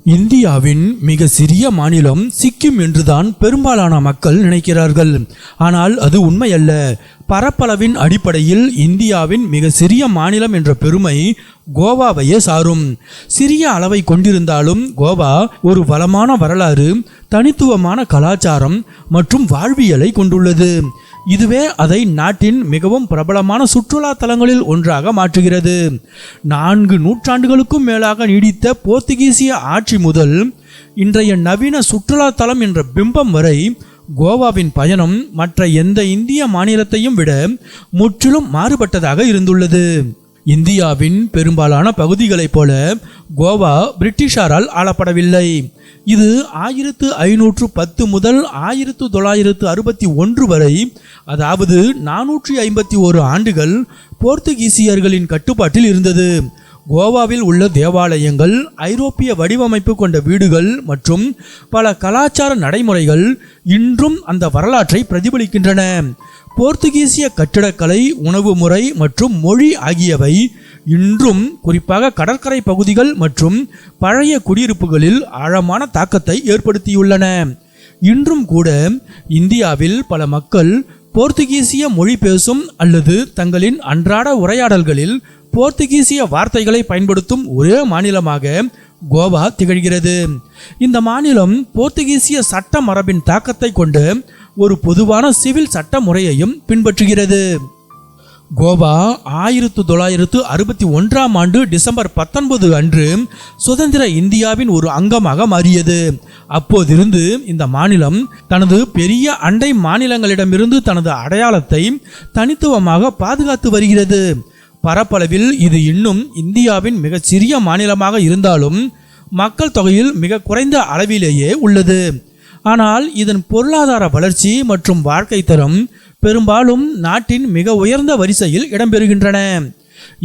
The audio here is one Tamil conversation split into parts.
இந்தியாவின் மிக சிறிய மாநிலம் சிக்கிம் என்றுதான் பெரும்பாலான மக்கள் நினைக்கிறார்கள். ஆனால் அது உண்மையல்ல. பரப்பளவின் அடிப்படையில் இந்தியாவின் மிக சிறிய மாநிலம் என்ற பெருமை கோவாவையே சாரும். சிறிய அளவை கொண்டிருந்தாலும் கோவா ஒரு வளமான வரலாறு, தனித்துவமான கலாச்சாரம் மற்றும் வாழ்வியலை கொண்டுள்ளது. இதுவே அதை நாட்டின் மிகவும் பிரபலமான சுற்றுலா தலங்களில் ஒன்றாக மாற்றுகிறது. 4 நூற்றாண்டுகளுக்கும் மேலாக நீடித்த போர்த்துகீசிய ஆட்சி முதல் இன்றைய நவீன சுற்றுலா தலம் என்ற பிம்பம் வரை கோவாவின் பயணம் மற்ற எந்த இந்திய மாநிலத்தையும் விட முற்றிலும் மாறுபட்டதாக இருந்துள்ளது. இந்தியாவின் பெரும்பாலான பகுதிகளைப் போல கோவா பிரிட்டிஷாரால் ஆளப்படவில்லை. இது 1510 முதல் 1961 வரை, அதாவது 451 ஆண்டுகள் போர்த்துகீசியர்களின் கட்டுப்பாட்டில் இருந்தது. கோவாவில் உள்ள தேவாலயங்கள், ஐரோப்பிய வடிவமைப்பு கொண்ட வீடுகள் மற்றும் பல கலாச்சார நடைமுறைகள் இன்றும் அந்த வரலாற்றை பிரதிபலிக்கின்றன. போர்த்துகீசிய கட்டிடக்கலை, உணவு முறை மற்றும் மொழி ஆகியவை இன்றும் குறிப்பாக கடற்கரை பகுதிகள் மற்றும் பழைய குடியிருப்புகளில் ஆழமான தாக்கத்தை ஏற்படுத்தியுள்ளன. இன்றும் கூட இந்தியாவில் பல மக்கள் போர்த்துகீசிய மொழி பேசும் அல்லது தங்களின் அன்றாட உரையாடல்களில் போர்த்துகீசிய வார்த்தைகளை பயன்படுத்தும் ஒரே மாநிலமாக கோவா திகழ்கிறது. இந்த மாநிலம் போர்த்துகீசிய சட்ட மரபின் தாக்கத்தை கொண்ட ஒரு பொதுவான சிவில் சட்ட முறையையும் பின்பற்றுகிறது. கோவா 1961 ஆண்டு டிசம்பர் 19 அன்று சுதந்திர இந்தியாவின் ஒரு அங்கமாக மாறியது. அப்போதிருந்து இந்த மாநிலம் தனது பெரிய அண்டை மாநிலங்களிடமிருந்து தனது அடையாளத்தை தனித்துவமாக பாதுகாத்து வருகிறது. பரப்பளவில் இது இன்னும் இந்தியாவின் மிகச் சிறிய மாநிலமாக இருந்தாலும் மக்கள் தொகையில் மிக குறைந்த அளவிலேயே உள்ளது. ஆனால் இதன் பொருளாதார வளர்ச்சி மற்றும் வாழ்க்கை தரம் பெரும்பாலும் நாட்டின் மிக உயர்ந்த வரிசையில் இடம்பெறுகின்றன.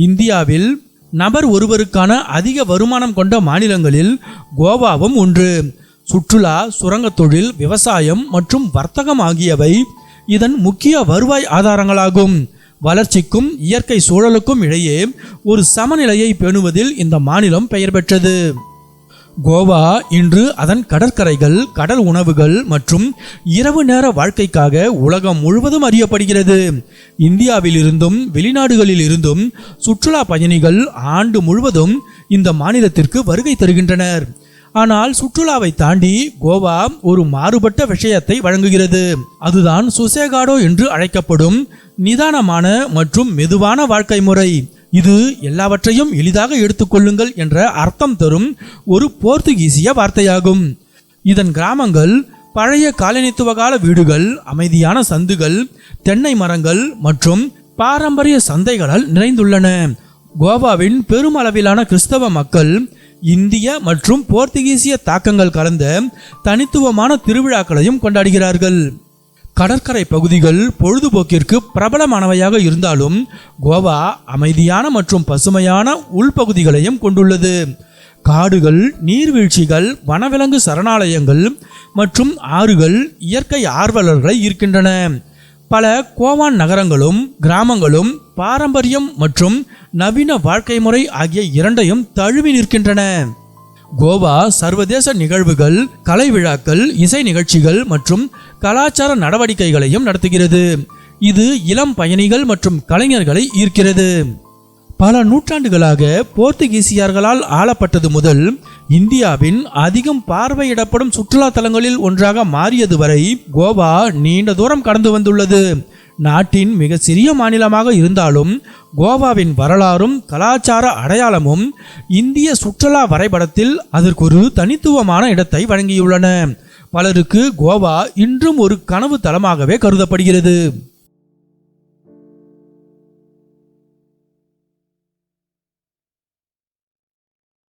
இந்தியாவில் நபர் ஒருவருக்கான அதிக வருமானம் கொண்ட மாநிலங்களில் கோவாவும் ஒன்று. சுற்றுலா, சுரங்கத் தொழில், விவசாயம் மற்றும் வர்த்தகம் ஆகியவை இதன் முக்கிய வருவாய் ஆதாரங்களாகும். வளர்ச்சிக்கும் இயற்கை சூழலுக்கும் இடையே ஒரு சமநிலையை பேணுவதில் இந்த மாநிலம் பெயர் பெற்றது. கோவா இன்று அதன் கடற்கரைகள், கடல் உணவுகள் மற்றும் இரவு நேர வாழ்க்கைக்காக உலகம் முழுவதும் அறியப்படுகிறது. இந்தியாவில் இருந்தும் வெளிநாடுகளில் இருந்தும் சுற்றுலா பயணிகள் ஆண்டு முழுவதும் இந்த மாநிலத்திற்கு வருகை தருகின்றனர். ஆனால் சுற்றுலாவை தாண்டி கோவா ஒரு மாறுபட்ட விஷயத்தை வழங்குகிறது. அதுதான் சுசேகாடோ என்று அழைக்கப்படும் நிதானமான மற்றும் மெதுவான வாழ்க்கை முறை. இது எல்லாவற்றையும் எளிதாக எடுத்துக்கொள்ளுங்கள் என்ற அர்த்தம் தரும் ஒரு போர்த்துகீசிய வார்த்தையாகும். இதன் கிராமங்கள் பழைய காலனித்துவ கால வீடுகள், அமைதியான சந்துகள், தென்னை மரங்கள் மற்றும் பாரம்பரிய சந்தைகளால் நிறைந்துள்ளன. கோவாவின் பெருமளவிலான கிறிஸ்தவ மக்கள் இந்திய மற்றும் போர்த்துகீசிய தாக்கங்கள் கலந்த தனித்துவமான திருவிழாக்களையும் கொண்டாடுகிறார்கள். கடற்கரை பகுதிகள் பொழுதுபோக்கிற்கு பிரபலமானவையாக இருந்தாலும் கோவா அமைதியான மற்றும் பசுமையான உள்பகுதிகளையும் கொண்டுள்ளது. காடுகள், நீர்வீழ்ச்சிகள், வனவிலங்கு சரணாலயங்கள் மற்றும் ஆறுகள் இயற்கை ஆர்வலர்களை ஈர்க்கின்றன. பல கோவான் நகரங்களும் கிராமங்களும் பாரம்பரியம் மற்றும் நவீன வாழ்க்கை முறை ஆகிய இரண்டையும் தழுவி நிற்கின்றன. கோவா சர்வதேச நிகழ்வுகள், கலை விழாக்கள், இசை நிகழ்ச்சிகள் மற்றும் கலாச்சார நடவடிக்கைகளையும் நடத்துகிறது. இது இளம் பயணிகள் மற்றும் கலைஞர்களை ஈர்க்கிறது. பல நூற்றாண்டுகளாக போர்த்துகீசியர்களால் ஆளப்பட்டது முதல் இந்தியாவின் அதிகம் பார்வையிடப்படும் சுற்றுலா தலங்களில் ஒன்றாக மாறியது வரை கோவா நீண்ட தூரம் கடந்து வந்துள்ளது. நாட்டின் மிக சிறிய மாநிலமாக இருந்தாலும் கோவாவின் வரலாறும் கலாச்சார அடையாளமும் இந்திய சுற்றுலா வரைபடத்தில் அதற்கு ஒரு தனித்துவமான இடத்தை வழங்கியுள்ளன. பலருக்கு கோவா இன்றும் ஒரு கனவு தலமாகவே கருதப்படுகிறது.